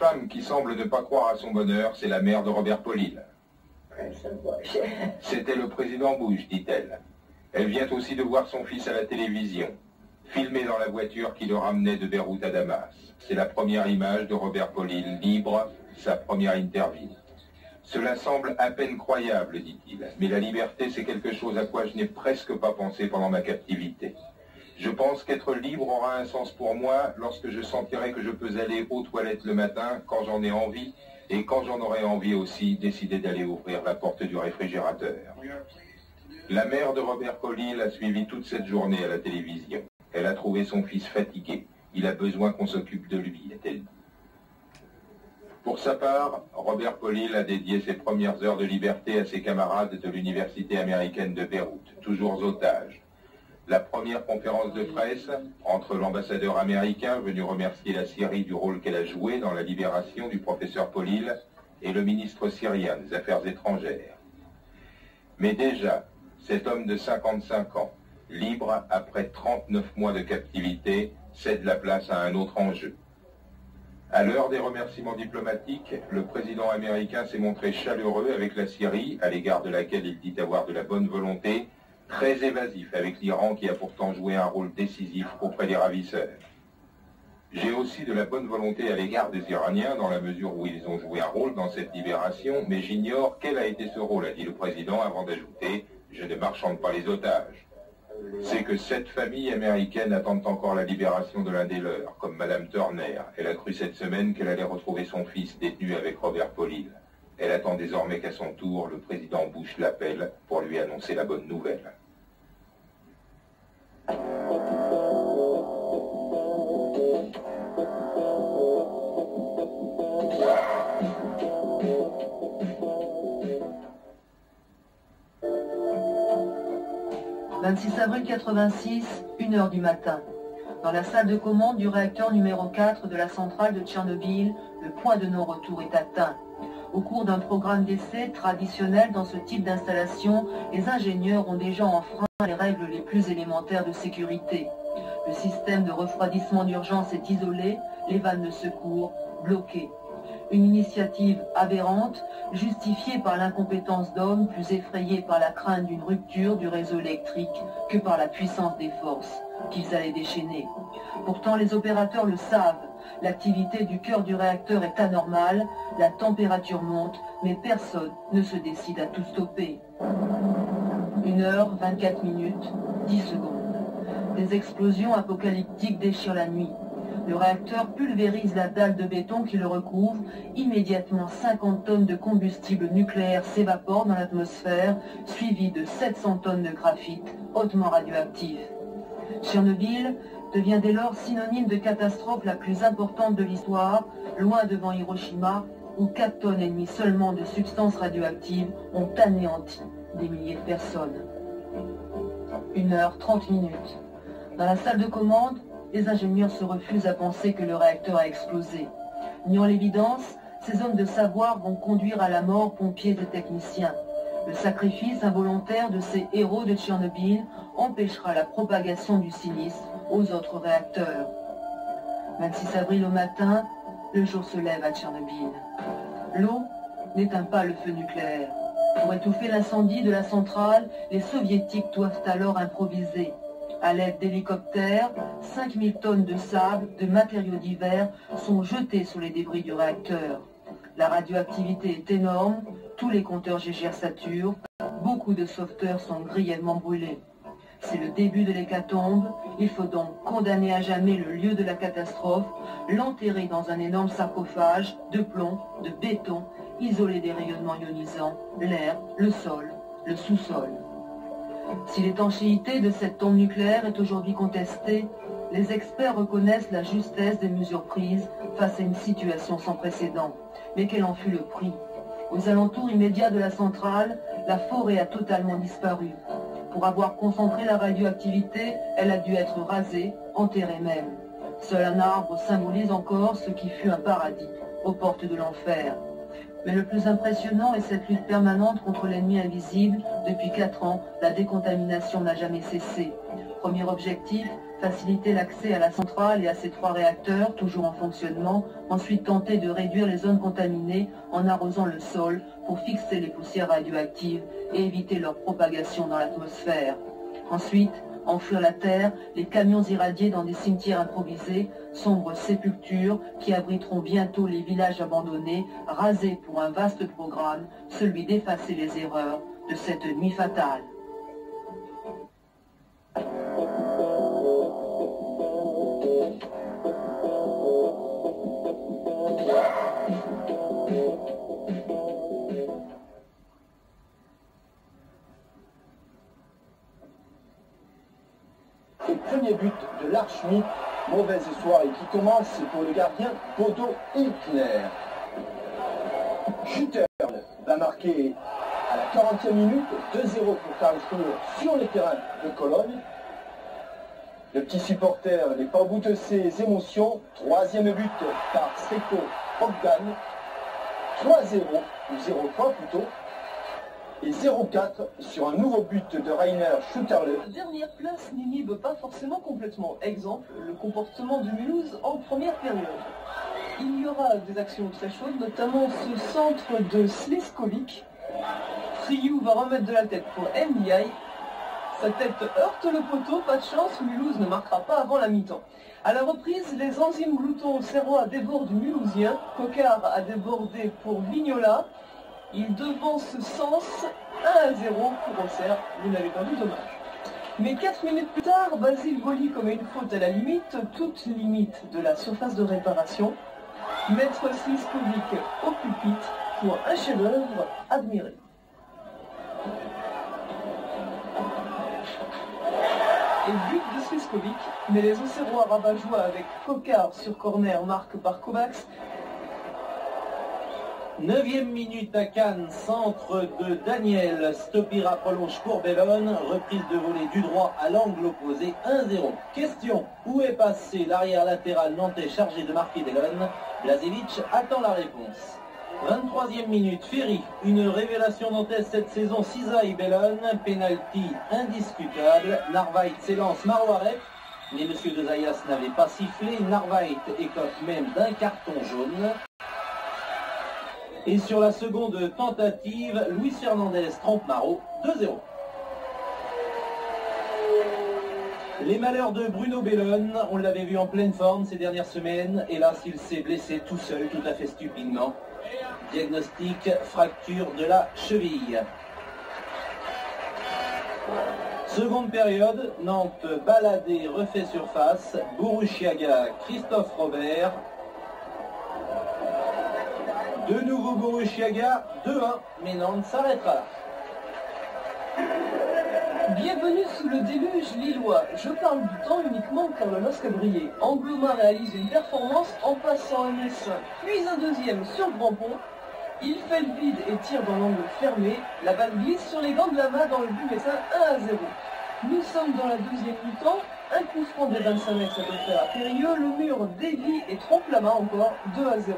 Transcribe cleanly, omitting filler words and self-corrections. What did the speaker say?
femme qui semble ne pas croire à son bonheur, c'est la mère de Robert Paulille. C'était le président Bush, dit-elle. Elle vient aussi de voir son fils à la télévision, filmé dans la voiture qui le ramenait de Beyrouth à Damas. C'est la première image de Robert Paulille, libre, sa première interview. Cela semble à peine croyable, dit-il, mais la liberté, c'est quelque chose à quoi je n'ai presque pas pensé pendant ma captivité. Je pense qu'être libre aura un sens pour moi lorsque je sentirai que je peux aller aux toilettes le matin quand j'en ai envie, et quand j'en aurai envie aussi, décider d'aller ouvrir la porte du réfrigérateur. La mère de Robert Paulille a suivi toute cette journée à la télévision. Elle a trouvé son fils fatigué. Il a besoin qu'on s'occupe de lui, a-t-elle dit. Pour sa part, Robert Paulille a dédié ses premières heures de liberté à ses camarades de l'université américaine de Beyrouth, toujours otages. La première conférence de presse entre l'ambassadeur américain venu remercier la Syrie du rôle qu'elle a joué dans la libération du professeur Paulille et le ministre syrien des Affaires étrangères. Mais déjà, cet homme de 55 ans, libre après 39 mois de captivité, cède la place à un autre enjeu. À l'heure des remerciements diplomatiques, le président américain s'est montré chaleureux avec la Syrie, à l'égard de laquelle il dit avoir de la bonne volonté, très évasif avec l'Iran qui a pourtant joué un rôle décisif auprès des ravisseurs. J'ai aussi de la bonne volonté à l'égard des Iraniens dans la mesure où ils ont joué un rôle dans cette libération, mais j'ignore quel a été ce rôle, a dit le président avant d'ajouter « Je ne marchande pas les otages ». C'est que cette famille américaine attend encore la libération de l'un des leurs, comme Madame Turner. Elle a cru cette semaine qu'elle allait retrouver son fils détenu avec Robert Paulille. Elle attend désormais qu'à son tour, le président Bush l'appelle pour lui annoncer la bonne nouvelle. « 26 avril 86, 1h du matin. Dans la salle de commande du réacteur numéro 4 de la centrale de Tchernobyl, le point de non-retour est atteint. Au cours d'un programme d'essai traditionnel dans ce type d'installation, les ingénieurs ont déjà enfreint les règles les plus élémentaires de sécurité. Le système de refroidissement d'urgence est isolé, les vannes de secours bloquées. Une initiative aberrante, justifiée par l'incompétence d'hommes plus effrayés par la crainte d'une rupture du réseau électrique que par la puissance des forces qu'ils allaient déchaîner. Pourtant, les opérateurs le savent. L'activité du cœur du réacteur est anormale, la température monte, mais personne ne se décide à tout stopper. 1h, 24 minutes, 10 secondes. Des explosions apocalyptiques déchirent la nuit. Le réacteur pulvérise la dalle de béton qui le recouvre. Immédiatement, 50 tonnes de combustible nucléaire s'évaporent dans l'atmosphère, suivies de 700 tonnes de graphite hautement radioactif. Tchernobyl devient dès lors synonyme de catastrophe la plus importante de l'histoire, loin devant Hiroshima, où 4 tonnes et demie seulement de substances radioactives ont anéanti des milliers de personnes. 1h, 30 minutes. Dans la salle de commande, les ingénieurs se refusent à penser que le réacteur a explosé. Niant l'évidence, ces hommes de savoir vont conduire à la mort pompiers et techniciens. Le sacrifice involontaire de ces héros de Tchernobyl empêchera la propagation du sinistre aux autres réacteurs. 26 avril au matin, le jour se lève à Tchernobyl. L'eau n'éteint pas le feu nucléaire. Pour étouffer l'incendie de la centrale, les soviétiques doivent alors improviser. À l'aide d'hélicoptères, 5000 tonnes de sable, de matériaux divers sont jetés sur les débris du réacteur. La radioactivité est énorme, tous les compteurs GGR saturent, beaucoup de sauveteurs sont grièvement brûlés. C'est le début de l'hécatombe, il faut donc condamner à jamais le lieu de la catastrophe, l'enterrer dans un énorme sarcophage de plomb, de béton, isolé des rayonnements ionisants, l'air, le sol, le sous-sol. Si l'étanchéité de cette tombe nucléaire est aujourd'hui contestée, les experts reconnaissent la justesse des mesures prises face à une situation sans précédent. Mais quel en fut le prix? Aux alentours immédiats de la centrale, la forêt a totalement disparu. Pour avoir concentré la radioactivité, elle a dû être rasée, enterrée même. Seul un arbre symbolise encore ce qui fut un paradis, aux portes de l'enfer. Mais le plus impressionnant est cette lutte permanente contre l'ennemi invisible. Depuis 4 ans, la décontamination n'a jamais cessé. Premier objectif, faciliter l'accès à la centrale et à ses 3 réacteurs, toujours en fonctionnement, ensuite tenter de réduire les zones contaminées en arrosant le sol pour fixer les poussières radioactives et éviter leur propagation dans l'atmosphère. Ensuite, enfouir la terre, les camions irradiés dans des cimetières improvisés, sombres sépultures qui abriteront bientôt les villages abandonnés, rasés pour un vaste programme, celui d'effacer les erreurs de cette nuit fatale. Le premier but de l'Archmi, mauvaise soirée qui commence pour le gardien Bodo Illner. Schütterl va marquer à la 40e minute 2-0 pour Karlsruhe sur le terrain de Cologne. Le petit supporter n'est pas au bout de ses émotions. 3e but par Sreko Bogdan. 3-0 ou 0-3 plutôt. Et 0-4 sur un nouveau but de Rainer Schütterl. La dernière place n'inhibe pas forcément complètement. Exemple, le comportement de Mulhouse en première période. Il y aura des actions très chaudes, notamment ce centre de Sliskovic. Friou va remettre de la tête pour Ndiaye. Sa tête heurte le poteau, pas de chance, Mulhouse ne marquera pas avant la mi-temps. À la reprise, les enzymes gloutons serrois dévorent du Mulhousien. Coquard a débordé pour Vignola. Il devance Sens 1-0 pour Auxerre, vous n'avez pas vu, dommage. Mais 4 minutes plus tard, Basile Boli commet une faute à la limite, toute limite de la surface de réparation. Maître Sliskovic au pupitre pour un chef-d'œuvre admiré. Et but de Sliskovic, mais les Auxerrois rabat-joie avec Coquard sur corner marque par Kovacs. 9e minute à Cannes, centre de Daniel, Stopira prolonge pour Bellone, reprise de volée du droit à l'angle opposé, 1-0. Question, où est passé l'arrière latéral nantais chargé de marquer Bellone? Blazevic attend la réponse. 23e minute, Ferry, une révélation nantaise cette saison, Cisaille Bellone, penalty indiscutable, Narvaït s'élance Marouaref, mais M. de Zayas n'avait pas sifflé, Narvaït écope même d'un carton jaune. Et sur la seconde tentative, Luis Fernandez trompe Marot, 2-0. Les malheurs de Bruno Bellone, on l'avait vu en pleine forme ces dernières semaines. Hélas, il s'est blessé tout seul, tout à fait stupidement. Diagnostic, fracture de la cheville. Seconde période, Nantes baladé refait surface. Bourruchiaga, Christophe Robert. De nouveau Bourruchiaga, 2-1, mais Nantes s'arrêtera là. Bienvenue sous le déluge lillois. Je parle du temps uniquement car le LOSC a brillé. Angloma réalise une performance en passant un essai, puis un deuxième sur le grand pont. Il fait le vide et tire dans l'angle fermé. La balle glisse sur les gants de Lama dans le but messin 1-0. Nous sommes dans la deuxième mi-temps. Un coup franc des 25 mètres, ça peut faire à Périlleux. Le mur dévie et trompe Lama encore 2-0.